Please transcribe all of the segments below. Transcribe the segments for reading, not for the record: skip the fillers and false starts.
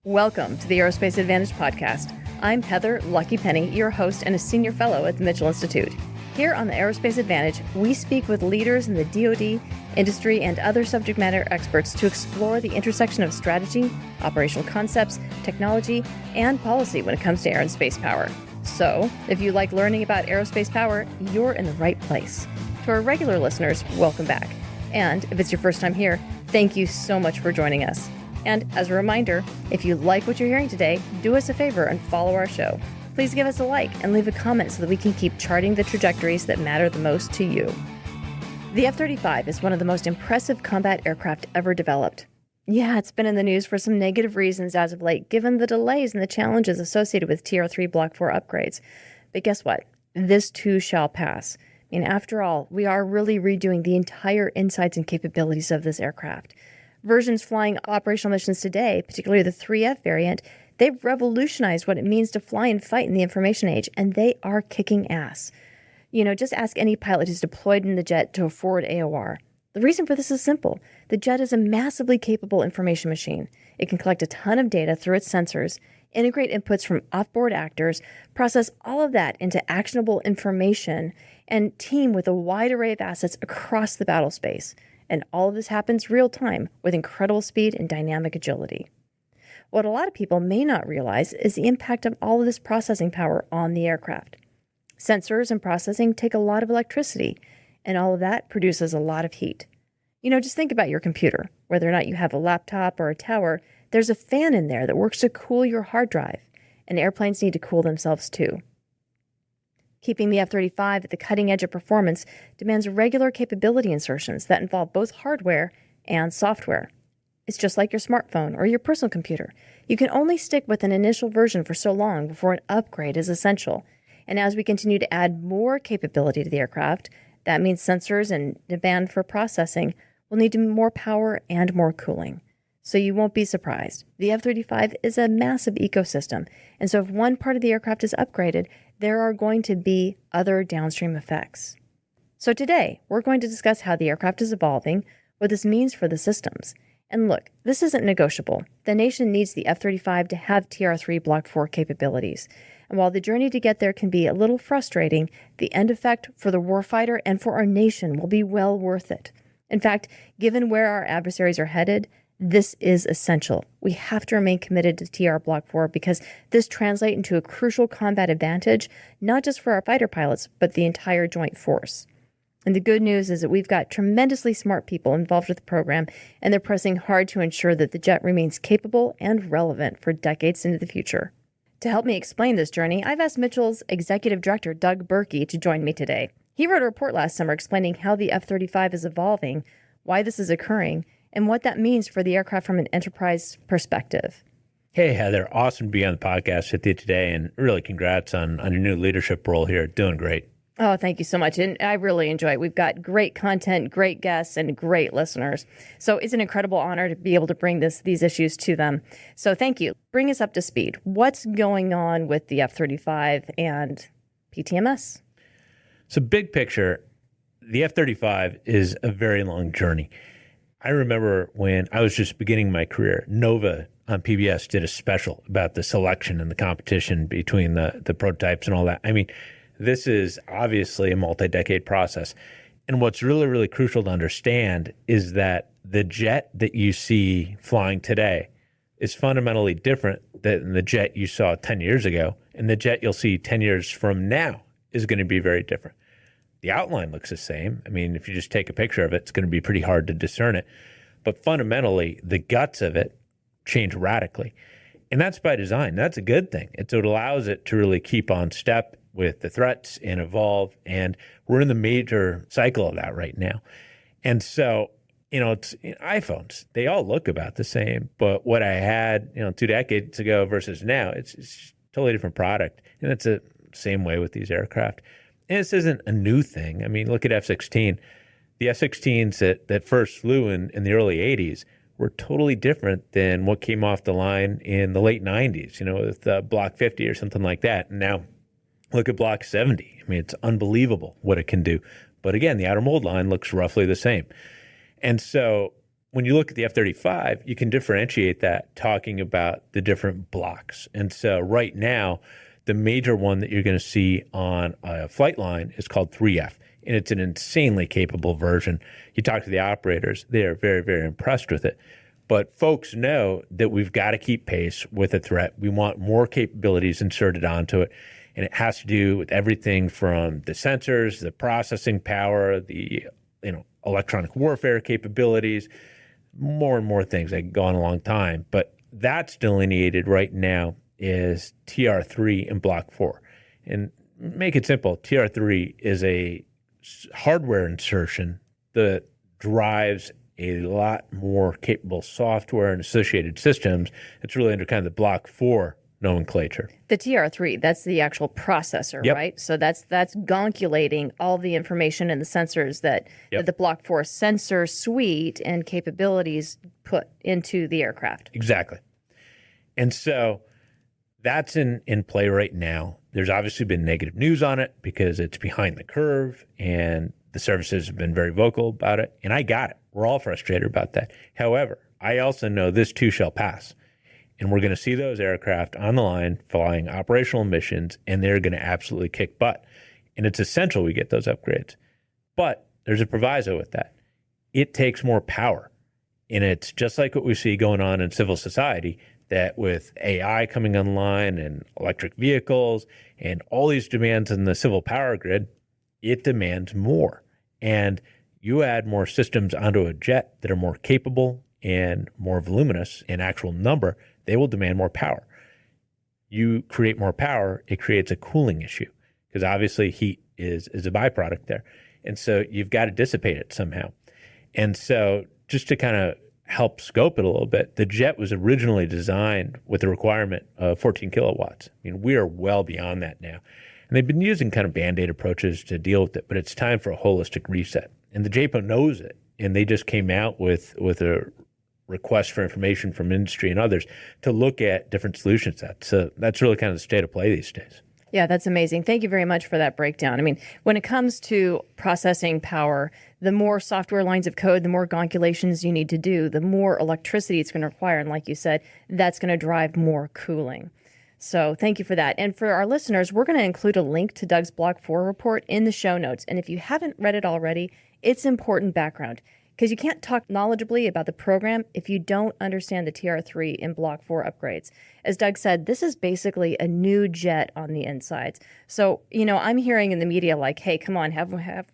Welcome to the Aerospace Advantage podcast. I'm Heather Lucky Penney, your host and a senior fellow at the Mitchell Institute. Here on the Aerospace Advantage, we speak with leaders in the DoD, industry, and other subject matter experts to explore the intersection of strategy, operational concepts, technology, and policy when it comes to air and space power. So, if you like learning about aerospace power, you're in the right place. To our regular listeners, welcome back. And if it's your first time here, thank you so much for joining us. And as a reminder, if you like what you're hearing today, do us a favor and follow our show. Please give us a like and leave a comment so that we can keep charting the trajectories that matter the most to you. The F-35 is one of the most impressive combat aircraft ever developed. Yeah, it's been in the news for some negative reasons as of late, given the delays and the challenges associated with Tr3 Block 4 upgrades. But guess what? This too shall pass. I mean, after all, we are really redoing the entire insights and capabilities of this aircraft. Versions flying operational missions today, particularly the 3F variant, they've revolutionized what it means to fly and fight in the information age, and they are kicking ass. You know, just ask any pilot who's deployed in the jet to a forward AOR. The reason for this is simple. The jet is a massively capable information machine. It can collect a ton of data through its sensors, integrate inputs from offboard actors, process all of that into actionable information, and team with a wide array of assets across the battle space. And all of this happens real time with incredible speed and dynamic agility. What a lot of people may not realize is the impact of all of this processing power on the aircraft. Sensors and processing take a lot of electricity, and all of that produces a lot of heat. You know, just think about your computer. Whether or not you have a laptop or a tower, there's a fan in there that works to cool your hard drive, and airplanes need to cool themselves too. Keeping the F-35 at the cutting edge of performance demands regular capability insertions that involve both hardware and software. It's just like your smartphone or your personal computer. You can only stick with an initial version for so long before an upgrade is essential. And as we continue to add more capability to the aircraft, that means sensors and demand for processing will need more power and more cooling. So you won't be surprised. The F-35 is a massive ecosystem, and so if one part of the aircraft is upgraded, there are going to be other downstream effects. So today, we're going to discuss how the aircraft is evolving, what this means for the systems. And look, this isn't negotiable. The nation needs the F-35 to have Tr3 Block 4 capabilities. And while the journey to get there can be a little frustrating, the end effect for the warfighter and for our nation will be well worth it. In fact, given where our adversaries are headed, this is essential. We have to remain committed to TR Block 4 because this translates into a crucial combat advantage, not just for our fighter pilots, but the entire joint force. And the good news is that we've got tremendously smart people involved with the program, and they're pressing hard to ensure that the jet remains capable and relevant for decades into the future. To help me explain this journey, I've asked Mitchell's Executive Director, Doug Birkey, to join me today. He wrote a report last summer explaining how the F-35 is evolving, why this is occurring, and what that means for the aircraft from an enterprise perspective. Hey, Heather. Awesome to be on the podcast with you today, and really congrats on your new leadership role here. Doing great. Oh, thank you so much. And I really enjoy it. We've got great content, great guests, and great listeners. So it's an incredible honor to be able to bring these issues to them. So thank you. Bring us up to speed. What's going on with the F-35 and PTMS? So big picture, the F-35 is a very long journey. I remember when I was just beginning my career, Nova on PBS did a special about the selection and the competition between the prototypes and all that. I mean, this is obviously a multi-decade process. And what's really, really crucial to understand is that the jet that you see flying today is fundamentally different than the jet you saw 10 years ago. And the jet you'll see 10 years from now is going to be very different. The outline looks the same. I mean, if you just take a picture of it, it's going to be pretty hard to discern it. But fundamentally, the guts of it change radically. And that's by design. That's a good thing. It allows it to really keep on step with the threats and evolve. And we're in the major cycle of that right now. And so, you know, it's iPhones. They all look about the same. But what I had, 2 decades ago versus now, it's a totally different product. And it's the same way with these aircraft. And this isn't a new thing. I mean, look at F-16. The F-16s that first flew in the early 80s were totally different than what came off the line in the late 90s, with Block 50 or something like that. And now look at Block 70. I mean, it's unbelievable what it can do. But again, the outer mold line looks roughly the same. And so when you look at the F-35, you can differentiate that talking about the different blocks. And so right now, the major one that you're going to see on a flight line is called 3F, and it's an insanely capable version. You talk to the operators, they are very, very impressed with it. But folks know that we've got to keep pace with a threat. We want more capabilities inserted onto it, and it has to do with everything from the sensors, the processing power, the electronic warfare capabilities, more and more things. They can go on a long time, but that's delineated right now is Tr3 and Block 4. And make it simple, Tr3 is a hardware insertion that drives a lot more capable software and associated systems. It's really under kind of the Block 4 nomenclature. The Tr3, that's the actual processor, Yep. right? So that's gonculating all the information and the sensors that the Block 4 sensor suite and capabilities put into the aircraft. Exactly. And so that's in play right now. There's obviously been negative news on it because it's behind the curve, and the services have been very vocal about it. And I got it. We're all frustrated about that. However, I also know this too shall pass. And we're going to see those aircraft on the line flying operational missions, and they're going to absolutely kick butt. And it's essential we get those upgrades. But there's a proviso with that. It takes more power. And it's just like what we see going on in civil society, that with AI coming online and electric vehicles and all these demands in the civil power grid, it demands more. And you add more systems onto a jet that are more capable and more voluminous in actual number, they will demand more power. You create more power, it creates a cooling issue because obviously heat is a byproduct there. And so you've got to dissipate it somehow. And so just to kind of help scope it a little bit, the jet was originally designed with the requirement of 14 kilowatts. I mean, we are well beyond that now. And they've been using kind of Band-Aid approaches to deal with it, but it's time for a holistic reset. And the JPO knows it, and they just came out with a request for information from industry and others to look at different solution sets. So that's really kind of the state of play these days. Yeah, that's amazing. Thank you very much for that breakdown. I mean, when it comes to processing power, the more software lines of code, the more gonculations you need to do, the more electricity it's going to require. And like you said, that's going to drive more cooling. So thank you for that. And for our listeners, we're going to include a link to Doug's Block 4 report in the show notes. And if you haven't read it already, it's important background, because you can't talk knowledgeably about the program if you don't understand the Tr3 and Block 4 upgrades. As Doug said, this is basically a new jet on the insides. So, I'm hearing in the media like, hey, come on,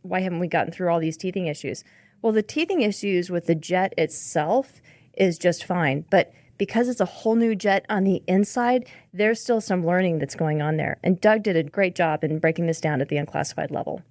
why haven't we gotten through all these teething issues? Well, the teething issues with the jet itself is just fine. But because it's a whole new jet on the inside, there's still some learning that's going on there. And Doug did a great job in breaking this down at the unclassified level.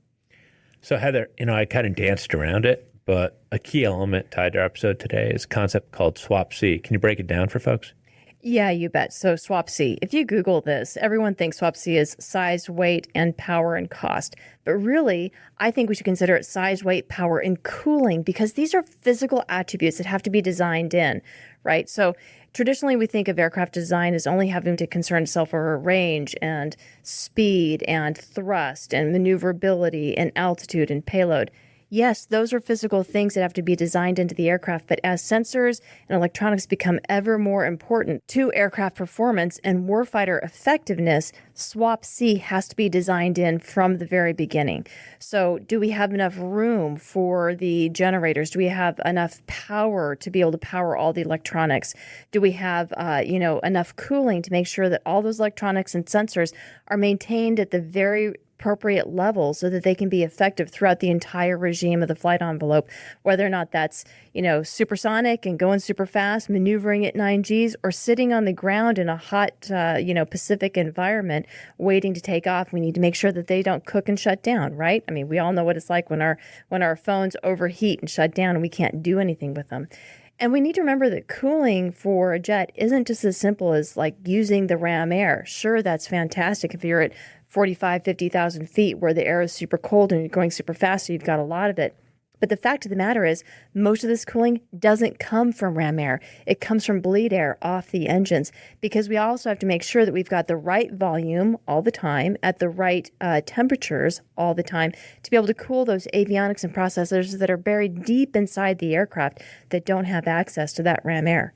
So Heather, I kind of danced around it, but a key element tied to our episode today is a concept called SWAPC. Can you break it down for folks? Yeah, you bet. So SWAPC, if you Google this, everyone thinks SWAPC is size, weight, and power and cost. But really, I think we should consider it size, weight, power, and cooling, because these are physical attributes that have to be designed in, right? So traditionally, we think of aircraft design as only having to concern itself over range and speed and thrust and maneuverability and altitude and payload. Yes, those are physical things that have to be designed into the aircraft, but as sensors and electronics become ever more important to aircraft performance and warfighter effectiveness, SWAPC has to be designed in from the very beginning. So do we have enough room for the generators? Do we have enough power to be able to power all the electronics? Do we have enough cooling to make sure that all those electronics and sensors are maintained at the very appropriate level so that they can be effective throughout the entire regime of the flight envelope, whether or not that's, supersonic and going super fast, maneuvering at 9Gs, or sitting on the ground in a hot, Pacific environment waiting to take off. We need to make sure that they don't cook and shut down, right? I mean, we all know what it's like when our phones overheat and shut down and we can't do anything with them. And we need to remember that cooling for a jet isn't just as simple as like using the ram air. Sure, that's fantastic if you're at 45, 50,000 feet where the air is super cold and you're going super fast, so you've got a lot of it. But the fact of the matter is, most of this cooling doesn't come from ram air. It comes from bleed air off the engines, because we also have to make sure that we've got the right volume all the time at the right temperatures all the time to be able to cool those avionics and processors that are buried deep inside the aircraft that don't have access to that ram air.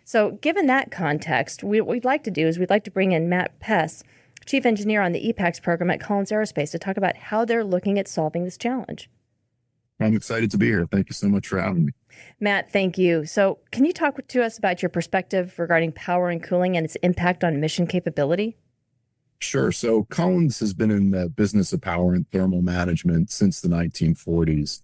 So given that context, what we'd like to do is we'd like to bring in Matt Pess, Chief Engineer on the EPACS program at Collins Aerospace, to talk about how they're looking at solving this challenge. I'm excited to be here. Thank you so much for having me. Matt, thank you. So can you talk to us about your perspective regarding power and cooling and its impact on mission capability? Sure. So Collins has been in the business of power and thermal management since the 1940s.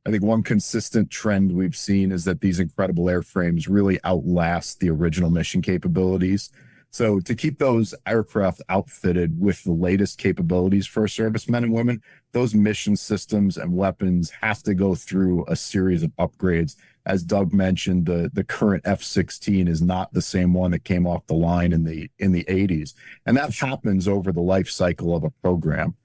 I think one consistent trend we've seen is that these incredible airframes really outlast the original mission capabilities. So to keep those aircraft outfitted with the latest capabilities for our servicemen and women, those mission systems and weapons have to go through a series of upgrades. As Doug mentioned, the current F-16 is not the same one that came off the line in the 80s. And that happens over the life cycle of a program.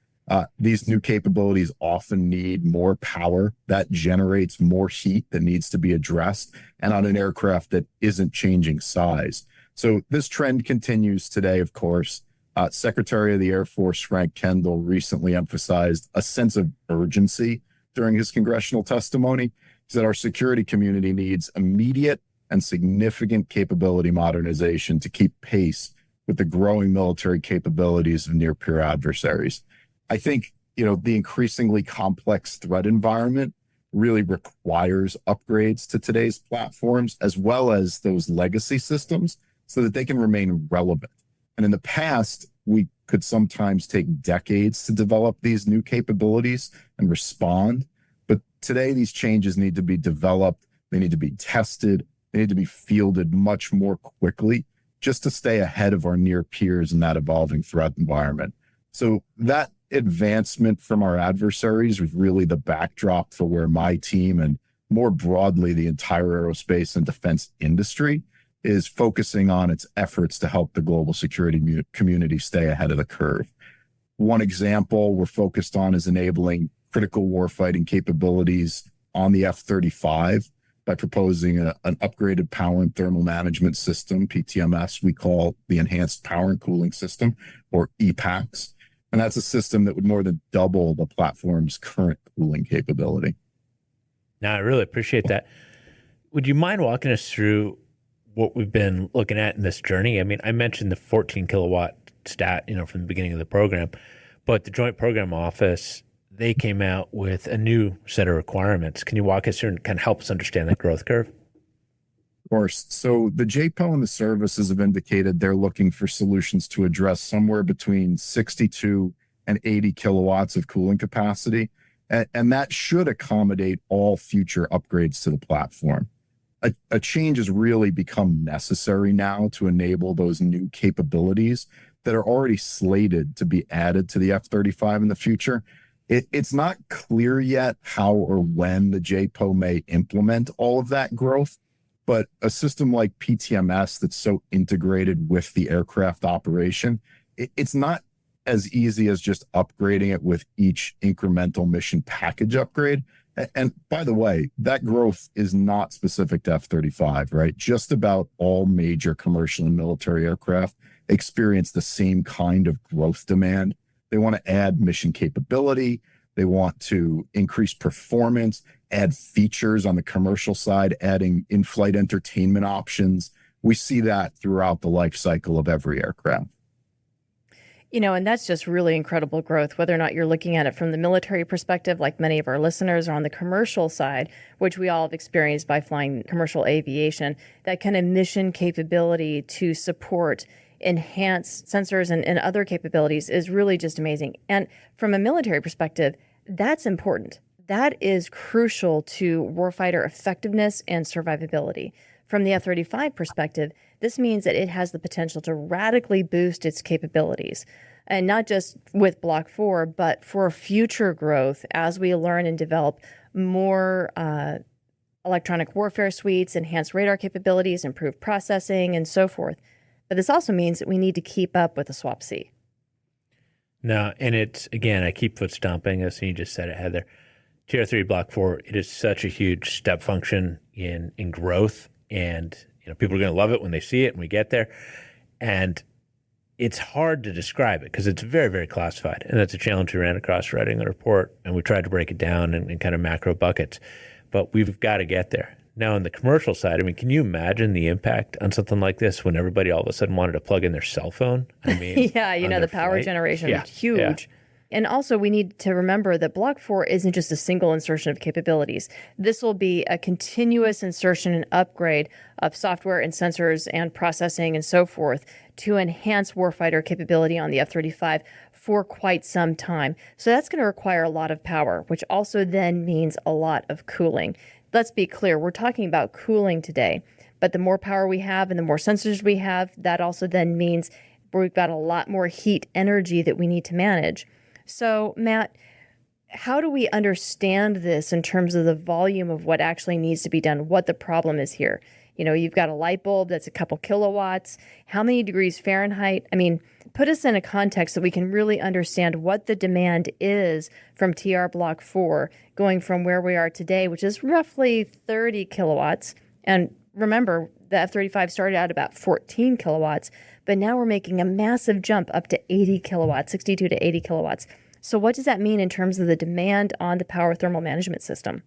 These new capabilities often need more power that generates more heat that needs to be addressed, and on an aircraft that isn't changing size. So this trend continues today, of course. Secretary of the Air Force Frank Kendall recently emphasized a sense of urgency during his congressional testimony. He said our security community needs immediate and significant capability modernization to keep pace with the growing military capabilities of near-peer adversaries. I think, the increasingly complex threat environment really requires upgrades to today's platforms, as well as those legacy systems, so that they can remain relevant. And in the past, we could sometimes take decades to develop these new capabilities and respond. But today, these changes need to be developed, they need to be tested, they need to be fielded much more quickly just to stay ahead of our near peers in that evolving threat environment. So that advancement from our adversaries was really the backdrop for where my team and more broadly the entire aerospace and defense industry is focusing on its efforts to help the global security community stay ahead of the curve. One example we're focused on is enabling critical warfighting capabilities on the F-35 by proposing an upgraded power and thermal management system, PTMS, we call the Enhanced Power and Cooling System, or EPACS. And that's a system that would more than double the platform's current cooling capability. Now, I really appreciate that. Would you mind walking us through what we've been looking at in this journey? I mean, I mentioned the 14 kilowatt stat, from the beginning of the program, but the Joint Program Office, they came out with a new set of requirements. Can you walk us through and kind of help us understand that growth curve? Of course. So the JPO and the services have indicated they're looking for solutions to address somewhere between 62 and 80 kilowatts of cooling capacity. And that should accommodate all future upgrades to the platform. A change has really become necessary now to enable those new capabilities that are already slated to be added to the F-35 in the future. It's not clear yet how or when the JPO may implement all of that growth, but a system like PTMS that's so integrated with the aircraft operation, it's not as easy as just upgrading it with each incremental mission package upgrade. And by the way, that growth is not specific to F-35, right? Just about all major commercial and military aircraft experience the same kind of growth demand. They want to add mission capability. They want to increase performance, add features on the commercial side, adding in-flight entertainment options. We see that throughout the life cycle of every aircraft. And that's just really incredible growth, whether or not you're looking at it from the military perspective, like many of our listeners, or on the commercial side, which we all have experienced by flying commercial aviation. That kind of mission capability to support enhanced sensors and other capabilities is really just amazing. And from a military perspective, that's important. That is crucial to warfighter effectiveness and survivability. From the F-35 perspective, this means that it has the potential to radically boost its capabilities, and not just with Block 4, but for future growth as we learn and develop more electronic warfare suites, enhanced radar capabilities, improved processing, and so forth. But this also means that we need to keep up with the SWAPC. No, and it's, again, I keep foot stomping this, and you just said it, Heather. Tr3 Block 4, it is such a huge step function in growth, and people are going to love it when they see it and we get there. And it's hard to describe it because it's very, very classified. And that's a challenge we ran across writing a report, and we tried to break it down in kind of macro buckets. But we've got to get there. Now, on the commercial side, can you imagine the impact on something like this when everybody all of a sudden wanted to plug in their cell phone? Yeah, the power generation is huge. Yeah. And also, we need to remember that Block 4 isn't just a single insertion of capabilities. This will be a continuous insertion and upgrade of software and sensors and processing and so forth to enhance warfighter capability on the F-35 for quite some time. So that's going to require a lot of power, which also then means a lot of cooling. Let's be clear, we're talking about cooling today, but the more power we have and the more sensors we have, that also then means we've got a lot more heat energy that we need to manage. So, Matt, how do we understand this in terms of the volume of what actually needs to be done, what the problem is here? You've got a light bulb that's a couple kilowatts. How many degrees Fahrenheit? Put us in a context so we can really understand what the demand is from TR Block 4 going from where we are today, which is roughly 30 kilowatts. And remember, the F-35 started out about 14 kilowatts, but now we're making a massive jump up to 80 kilowatts, 62 to 80 kilowatts. So what does that mean in terms of the demand on the power thermal management system?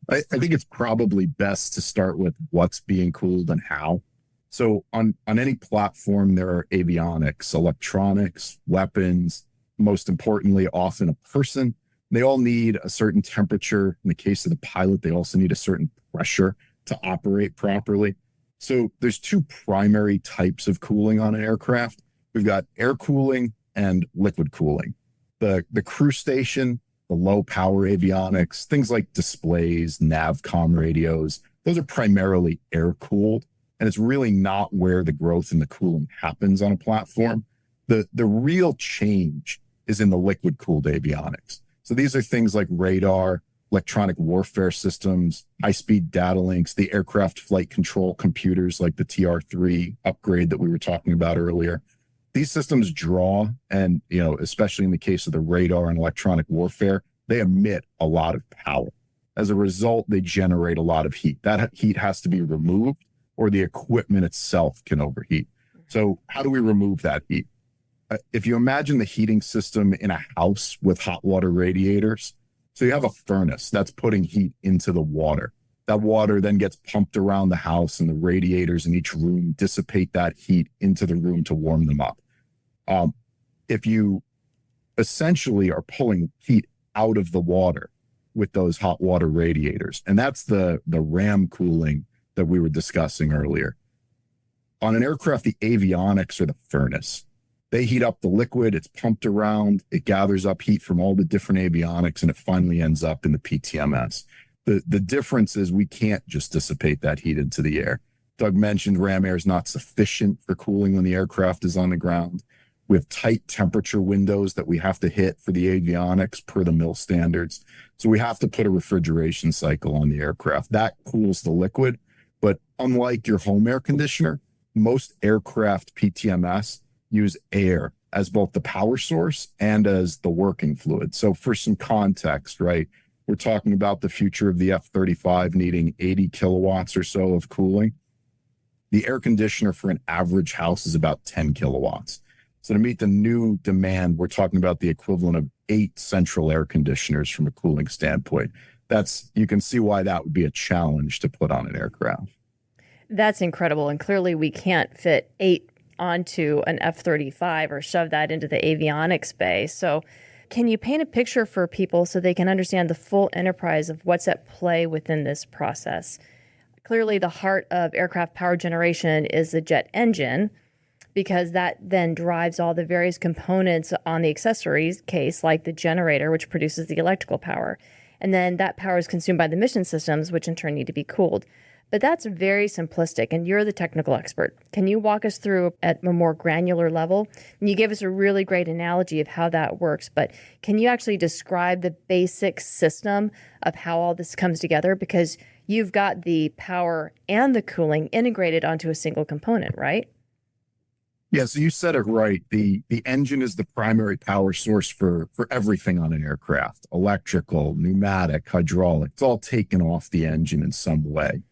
I think it's probably best to start with what's being cooled and how. So on any platform, there are avionics, electronics, weapons, most importantly, often a person. They all need a certain temperature. In the case of the pilot, they also need a certain pressure to operate properly. So there's two primary types of cooling on an aircraft. We've got air cooling and liquid cooling. The crew station, the low power avionics, things like displays, NavCom radios, those are primarily air cooled. And it's really not where the growth in the cooling happens on a platform. The real change is in the liquid cooled avionics. So these are things like radar, electronic warfare systems, high-speed data links, the aircraft flight control computers like the Tr3 upgrade that we were talking about earlier. These systems draw, and especially in the case of the radar and electronic warfare, they emit a lot of power. As a result, they generate a lot of heat. That heat has to be removed, or the equipment itself can overheat. So how do we remove that heat? If you imagine the heating system in a house with hot water radiators, so you have a furnace that's putting heat into the water. That water then gets pumped around the house, and the radiators in each room dissipate that heat into the room to warm them up. If you essentially are pulling heat out of the water with those hot water radiators, and that's the RAM cooling that we were discussing earlier. On an aircraft, the avionics are the furnace. They heat up the liquid, it's pumped around, it gathers up heat from all the different avionics, and it finally ends up in the PTMS. The difference is we can't just dissipate that heat into the air. Doug mentioned ram air is not sufficient for cooling when the aircraft is on the ground. We have tight temperature windows that we have to hit for the avionics per the MIL standards. So we have to put a refrigeration cycle on the aircraft. That cools the liquid. But unlike your home air conditioner, most aircraft PTMS use air as both the power source and as the working fluid. So for some context, right, we're talking about the future of the F-35 needing 80 kilowatts or so of cooling. The air conditioner for an average house is about 10 kilowatts. So to meet the new demand, we're talking about the equivalent of 8 central air conditioners from a cooling standpoint. You can see why that would be a challenge to put on an aircraft. That's incredible. And clearly we can't fit 8 onto an F-35 or shove that into the avionics bay. So can you paint a picture for people so they can understand the full enterprise of what's at play within this process? Clearly the heart of aircraft power generation is the jet engine, because that then drives all the various components on the accessories case, like the generator, which produces the electrical power. And then that power is consumed by the mission systems, which in turn need to be cooled. But that's very simplistic, and you're the technical expert. Can you walk us through at a more granular level? And you gave us a really great analogy of how that works, but can you actually describe the basic system of how all this comes together? Because you've got the power and the cooling integrated onto a single component, right? Yeah, so you said it right. The engine is the primary power source for everything on an aircraft. Electrical, pneumatic, hydraulic, it's all taken off the engine in some way.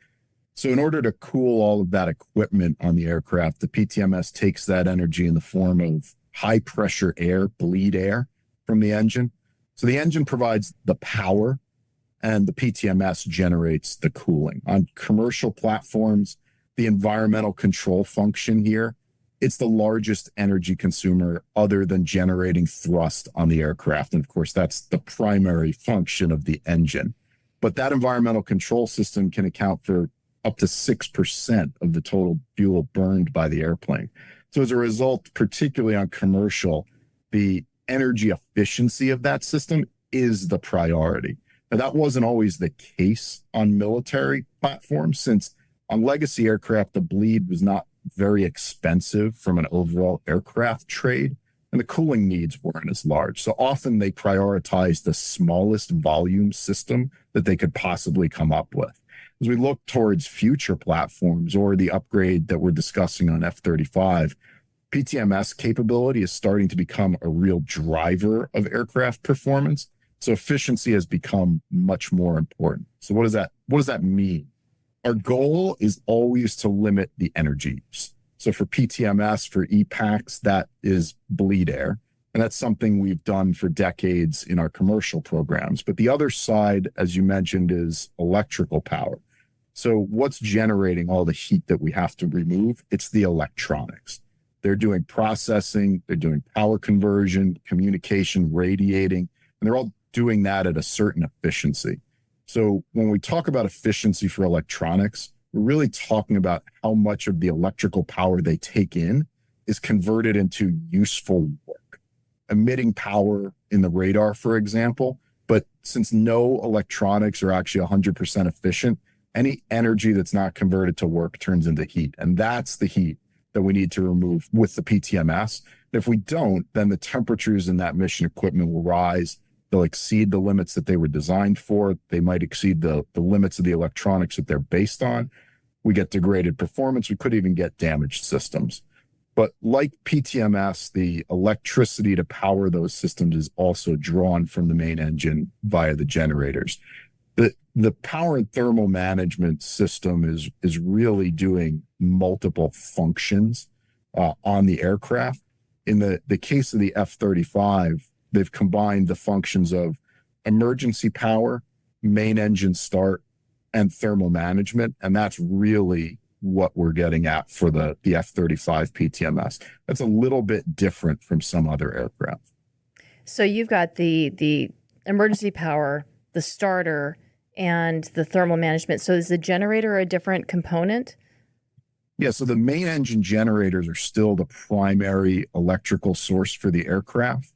So in order to cool all of that equipment on the aircraft, the PTMS takes that energy in the form of high pressure air, bleed air from the engine. So the engine provides the power and the PTMS generates the cooling. On commercial platforms, the environmental control function here, it's the largest energy consumer other than generating thrust on the aircraft. And of course, that's the primary function of the engine. But that environmental control system can account for up to 6% of the total fuel burned by the airplane. So as a result, particularly on commercial, the energy efficiency of that system is the priority. Now, that wasn't always the case on military platforms, since on legacy aircraft, the bleed was not very expensive from an overall aircraft trade, and the cooling needs weren't as large. So often they prioritized the smallest volume system that they could possibly come up with. As we look towards future platforms or the upgrade that we're discussing on F-35, PTMS capability is starting to become a real driver of aircraft performance. So efficiency has become much more important. So what does that mean? Our goal is always to limit the energy use. So for PTMS, for EPACS, that is bleed air. And that's something we've done for decades in our commercial programs. But the other side, as you mentioned, is electrical power. So what's generating all the heat that we have to remove? It's the electronics. They're doing processing, they're doing power conversion, communication, radiating, and they're all doing that at a certain efficiency. So when we talk about efficiency for electronics, we're really talking about how much of the electrical power they take in is converted into useful work, emitting power in the radar, for example. But since no electronics are actually 100% efficient, any energy that's not converted to work turns into heat. And that's the heat that we need to remove with the PTMS. And if we don't, then the temperatures in that mission equipment will rise. They'll exceed the limits that they were designed for. They might exceed the limits of the electronics that they're based on. We get degraded performance. We could even get damaged systems. But like PTMS, the electricity to power those systems is also drawn from the main engine via the generators. The power and thermal management system is really doing multiple functions on the aircraft. In the case of the F-35, they've combined the functions of emergency power, main engine start, and thermal management. And that's really what we're getting at for the F-35 PTMS. That's a little bit different from some other aircraft. So you've got the emergency power, the starter, and the thermal management. So is the generator a different component? Yeah, so the main engine generators are still the primary electrical source for the aircraft.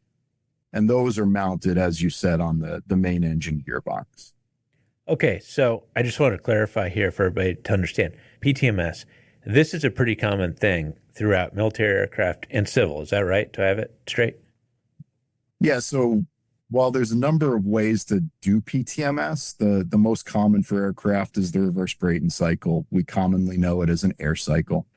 And those are mounted, as you said, on the main engine gearbox. Okay, so I just want to clarify here for everybody to understand. PTMS, this is a pretty common thing throughout military aircraft and civil. Is that right? Do I have it straight? Yeah, so while there's a number of ways to do PTMS, the most common for aircraft is the reverse Brayton cycle. We commonly know it as an air cycle.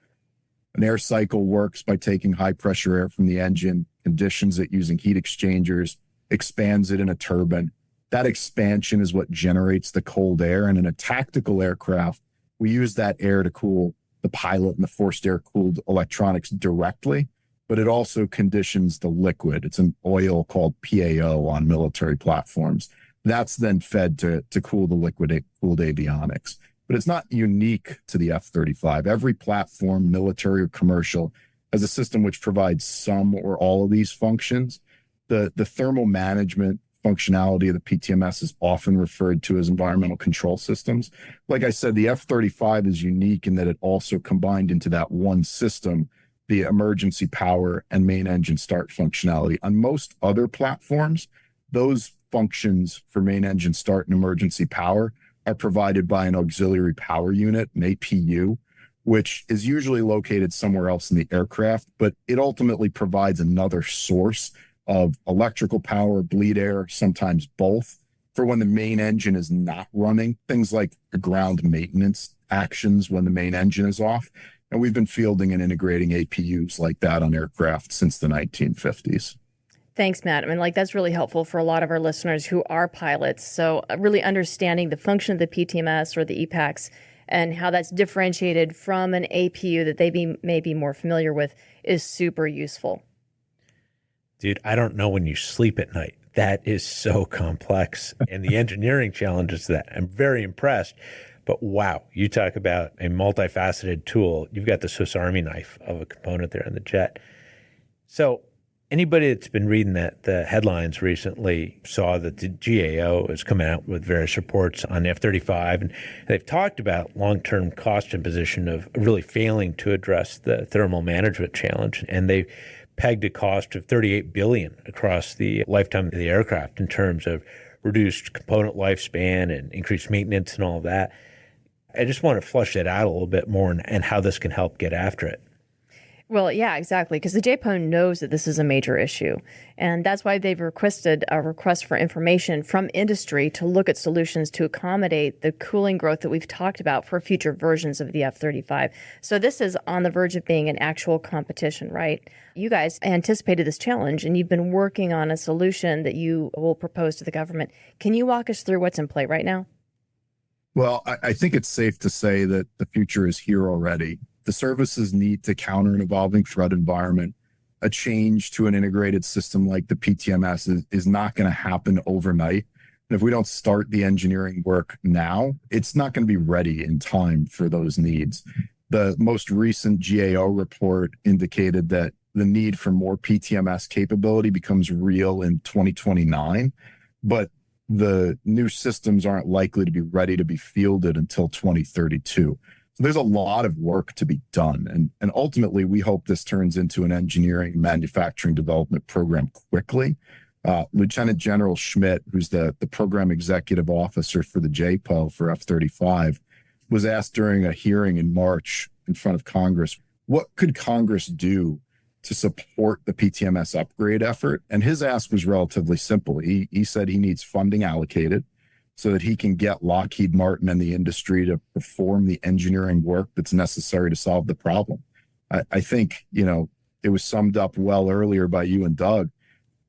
An air cycle works by taking high pressure air from the engine, conditions it using heat exchangers, expands it in a turbine. That expansion is what generates the cold air. And in a tactical aircraft, we use that air to cool the pilot and the forced air cooled electronics directly, but it also conditions the liquid. It's an oil called PAO on military platforms. That's then fed to cool the liquid cooled avionics. But it's not unique to the F-35. Every platform, military or commercial, has a system which provides some or all of these functions. The thermal management functionality of the PTMS is often referred to as environmental control systems. Like I said, the F-35 is unique in that it also combined into that one system the emergency power and main engine start functionality. On most other platforms, those functions for main engine start and emergency power are provided by an auxiliary power unit, an APU, which is usually located somewhere else in the aircraft, but it ultimately provides another source of electrical power, bleed air, sometimes both, for when the main engine is not running, things like ground maintenance actions when the main engine is off. And we've been fielding and integrating APUs like that on aircraft since the 1950s. Thanks, Matt. I mean, that's really helpful for a lot of our listeners who are pilots. So really understanding the function of the PTMS or the EPACS and how that's differentiated from an APU that they may be more familiar with is super useful. Dude, I don't know when you sleep at night. That is so complex. And the engineering challenges to that, I'm very impressed. But wow, you talk about a multifaceted tool. You've got the Swiss Army knife of a component there in the jet. So anybody that's been reading the headlines recently saw that the GAO is coming out with various reports on F-35, and they've talked about long-term cost imposition of really failing to address the thermal management challenge, and they pegged a cost of $38 billion across the lifetime of the aircraft in terms of reduced component lifespan and increased maintenance and all of that. I just want to flush that out a little bit more and how this can help get after it. Well, yeah, exactly, because the JPO knows that this is a major issue, and that's why they've requested a request for information from industry to look at solutions to accommodate the cooling growth that we've talked about for future versions of the F-35. So this is on the verge of being an actual competition, right? You guys anticipated this challenge, and you've been working on a solution that you will propose to the government. Can you walk us through what's in play right now? Well, I think it's safe to say that the future is here already. The services need to counter an evolving threat environment. A change to an integrated system like the PTMS is not going to happen overnight. And if we don't start the engineering work now, it's not going to be ready in time for those needs. The most recent GAO report indicated that the need for more PTMS capability becomes real in 2029, but the new systems aren't likely to be ready to be fielded until 2032. So there's a lot of work to be done. And ultimately, we hope this turns into an engineering manufacturing development program quickly. Lieutenant General Schmidt, who's the program executive officer for the JPO for F-35, was asked during a hearing in March in front of Congress, what could Congress do to support the PTMS upgrade effort? And his ask was relatively simple. He said he needs funding allocated so that he can get Lockheed Martin and the industry to perform the engineering work that's necessary to solve the problem. I think, it was summed up well earlier by you and Doug.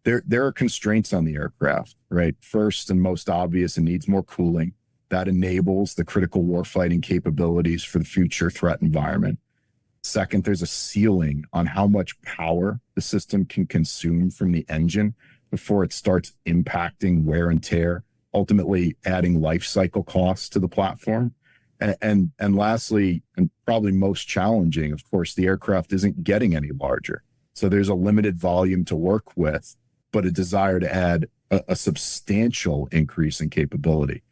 There are constraints on the aircraft, right? First and most obvious, it needs more cooling. That enables the critical warfighting capabilities for the future threat environment. Second, there's a ceiling on how much power the system can consume from the engine before it starts impacting wear and tear, ultimately adding life cycle costs to the platform. And lastly, and probably most challenging, of course, the aircraft isn't getting any larger. So there's a limited volume to work with, but a desire to add a substantial increase in capability.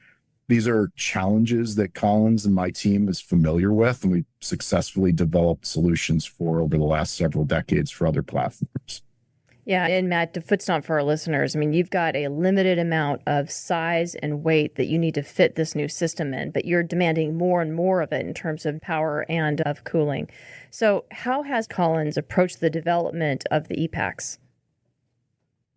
These are challenges that Collins and my team is familiar with, and we've successfully developed solutions for over the last several decades for other platforms. Yeah, and Matt, to foot stomp for our listeners, I mean, you've got a limited amount of size and weight that you need to fit this new system in, but you're demanding more and more of it in terms of power and of cooling. So how has Collins approached the development of the EPACS?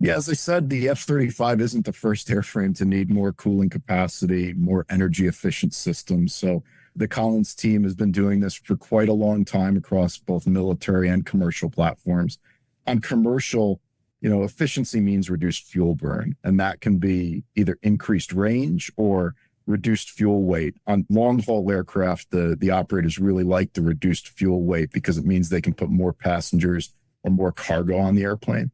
Yeah, as I said, the F-35 isn't the first airframe to need more cooling capacity, more energy efficient systems. So the Collins team has been doing this for quite a long time across both military and commercial platforms. On commercial, efficiency means reduced fuel burn, and that can be either increased range or reduced fuel weight. On long-haul aircraft, the operators really like the reduced fuel weight because it means they can put more passengers or more cargo on the airplane.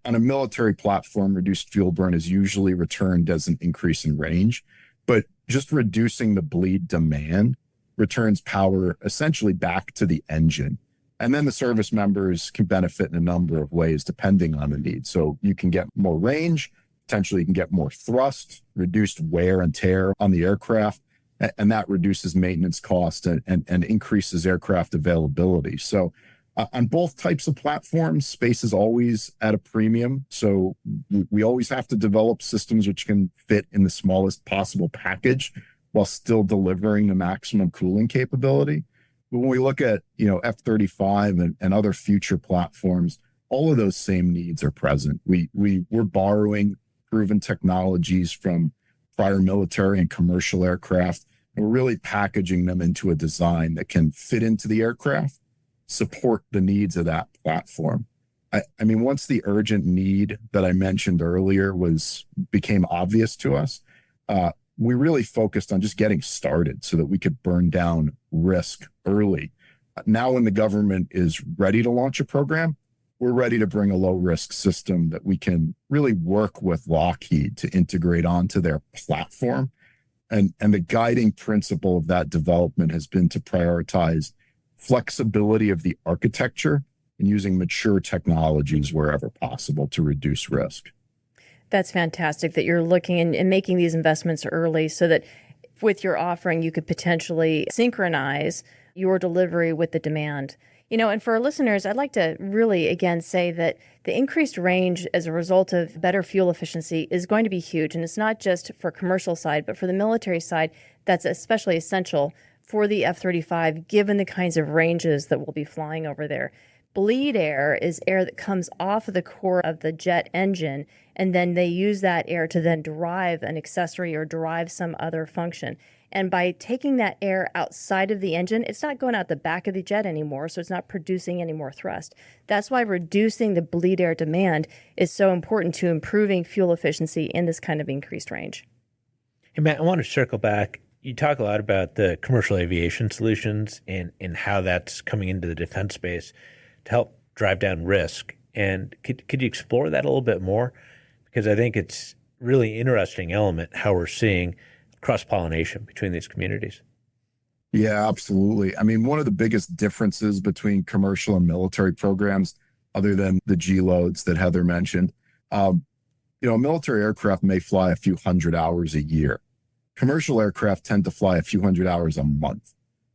On a military platform, reduced fuel burn is usually returned as an increase in range, but just reducing the bleed demand returns power essentially back to the engine. And then the service members can benefit in a number of ways depending on the need. So you can get more range, potentially you can get more thrust, reduced wear and tear on the aircraft, and that reduces maintenance cost and increases aircraft availability. So on both types of platforms, space is always at a premium. So we always have to develop systems which can fit in the smallest possible package while still delivering the maximum cooling capability. But when we look at, F-35 and other future platforms, all of those same needs are present. We're borrowing proven technologies from prior military and commercial aircraft, And we're really packaging them into a design that can fit into the aircraft, support the needs of that platform. I mean, once the urgent need that I mentioned earlier became obvious to us, we really focused on just getting started so that we could burn down risk early. Now, when the government is ready to launch a program, we're ready to bring a low-risk system that we can really work with Lockheed to integrate onto their platform. And the guiding principle of that development has been to prioritize flexibility of the architecture and using mature technologies wherever possible to reduce risk. That's fantastic that you're looking and making these investments early so that with your offering, you could potentially synchronize your delivery with the demand. And for our listeners, I'd like to really, again, say that the increased range as a result of better fuel efficiency is going to be huge. And it's not just for commercial side, but for the military side, that's especially essential for the F-35, given the kinds of ranges that we'll be flying over there. Bleed air is air that comes off of the core of the jet engine, and then they use that air to then derive an accessory or derive some other function. And by taking that air outside of the engine, it's not going out the back of the jet anymore, so it's not producing any more thrust. That's why reducing the bleed air demand is so important to improving fuel efficiency in this kind of increased range. Hey, Matt, I want to circle back. You talk a lot about the commercial aviation solutions and how that's coming into the defense space to help drive down risk. And could you explore that a little bit more? Because I think it's really interesting element how we're seeing cross-pollination between these communities. Yeah, absolutely. I mean, one of the biggest differences between commercial and military programs, other than the G loads that Heather mentioned, a military aircraft may fly a few hundred hours a year. Commercial aircraft tend to fly a few hundred hours a month.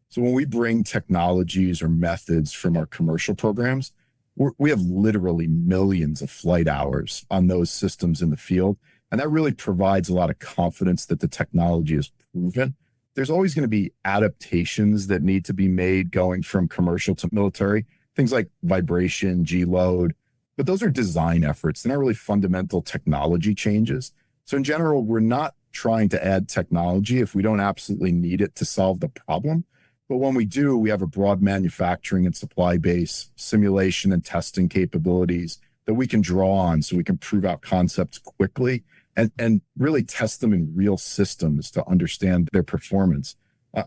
So when we bring technologies or methods from our commercial programs, we have literally millions of flight hours on those systems in the field. And that really provides a lot of confidence that the technology is proven. There's always going to be adaptations that need to be made going from commercial to military, things like vibration, G-load, but those are design efforts. They're not really fundamental technology changes. So in general, we're not trying to add technology if we don't absolutely need it to solve the problem. But when we do, we have a broad manufacturing and supply base, simulation and testing capabilities that we can draw on so we can prove out concepts quickly and really test them in real systems to understand their performance.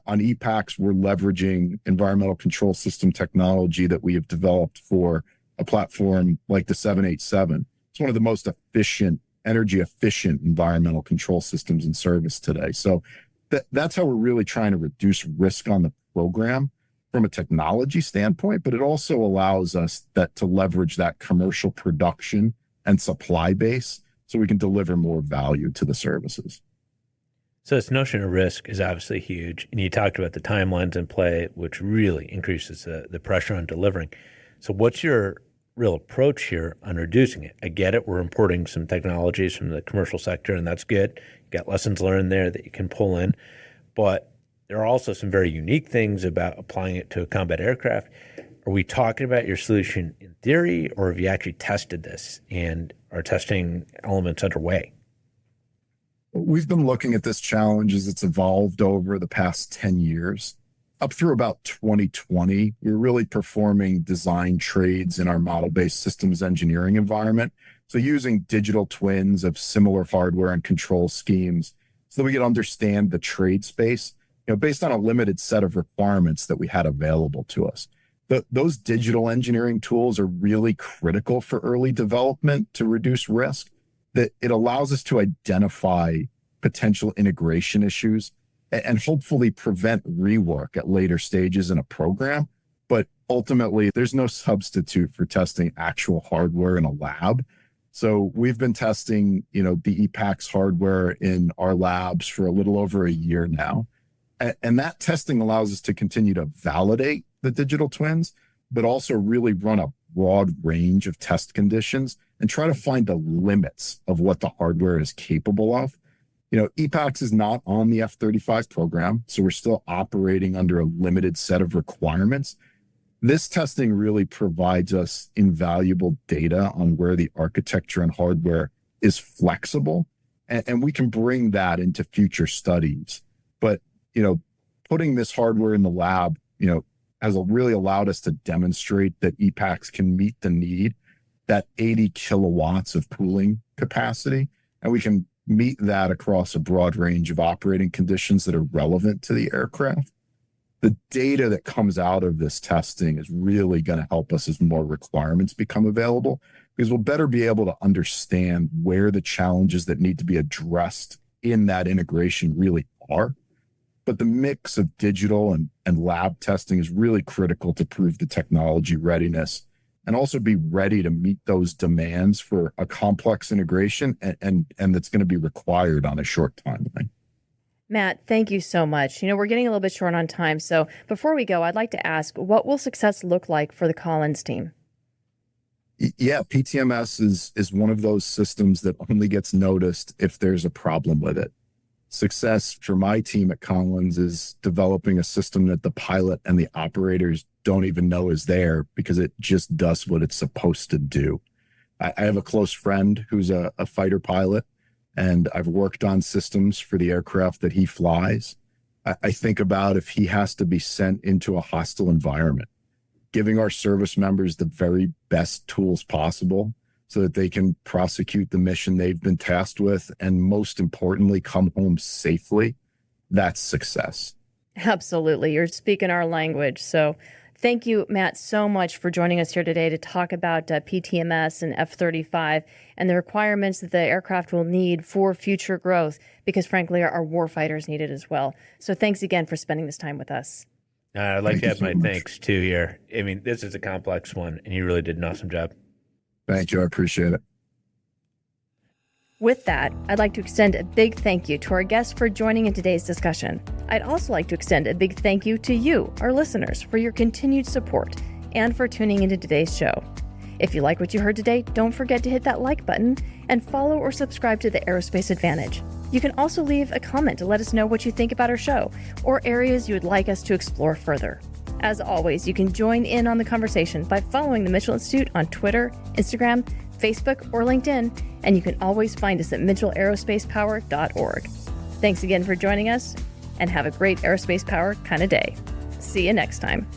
On EPACS, we're leveraging environmental control system technology that we have developed for a platform like the 787. It's one of the most energy efficient environmental control systems in service today. So that's how we're really trying to reduce risk on the program from a technology standpoint, but it also allows us to leverage that commercial production and supply base so we can deliver more value to the services. So this notion of risk is obviously huge. And you talked about the timelines in play, which really increases the pressure on delivering. So what's your real approach here on reducing it? I get it. We're importing some technologies from the commercial sector, and that's good. You got lessons learned there that you can pull in. But there are also some very unique things about applying it to a combat aircraft. Are we talking about your solution in theory, or have you actually tested this and are testing elements underway? We've been looking at this challenge as it's evolved over the past 10 years. Up through about 2020, we were really performing design trades in our model-based systems engineering environment. So using digital twins of similar hardware and control schemes so that we could understand the trade space, based on a limited set of requirements that we had available to us. Those digital engineering tools are really critical for early development to reduce risk. That it allows us to identify potential integration issues and hopefully prevent rework at later stages in a program. But ultimately, there's no substitute for testing actual hardware in a lab. So we've been testing, the EPACS hardware in our labs for a little over a year now. And that testing allows us to continue to validate the digital twins, but also really run a broad range of test conditions and try to find the limits of what the hardware is capable of. EPACS is not on the F-35 program, so we're still operating under a limited set of requirements. This testing really provides us invaluable data on where the architecture and hardware is flexible, and we can bring that into future studies. But, putting this hardware in the lab, has really allowed us to demonstrate that EPACS can meet the need, that 80 kilowatts of cooling capacity, and we can meet that across a broad range of operating conditions that are relevant to the aircraft. The data that comes out of this testing is really going to help us as more requirements become available, because we'll better be able to understand where the challenges that need to be addressed in that integration really are. But the mix of digital and lab testing is really critical to prove the technology readiness and also be ready to meet those demands for a complex integration and that's going to be required on a short timeline. Matt, thank you so much. We're getting a little bit short on time. So before we go, I'd like to ask, what will success look like for the Collins team? Yeah, PTMS is one of those systems that only gets noticed if there's a problem with it. Success for my team at Collins is developing a system that the pilot and the operators don't even know is there because it just does what it's supposed to do. I have a close friend who's a fighter pilot, and I've worked on systems for the aircraft that he flies. I think about if he has to be sent into a hostile environment, giving our service members the very best tools possible so that they can prosecute the mission they've been tasked with, and most importantly, come home safely. That's success. Absolutely. You're speaking our language. So thank you, Matt, so much for joining us here today to talk about PTMS and F-35 and the requirements that the aircraft will need for future growth, because frankly, our warfighters need it as well. So thanks again for spending this time with us. I'd like to have my thanks too here. I mean, this is a complex one, and you really did an awesome job. Thank you. I appreciate it. With that, I'd like to extend a big thank you to our guests for joining in today's discussion. I'd also like to extend a big thank you to you, our listeners, for your continued support and for tuning into today's show. If you like what you heard today, don't forget to hit that like button and follow or subscribe to the Aerospace Advantage. You can also leave a comment to let us know what you think about our show or areas you would like us to explore further. As always, you can join in on the conversation by following the Mitchell Institute on Twitter, Instagram, Facebook, or LinkedIn, and you can always find us at mitchellaerospacepower.org. Thanks again for joining us, and have a great aerospace power kind of day. See you next time.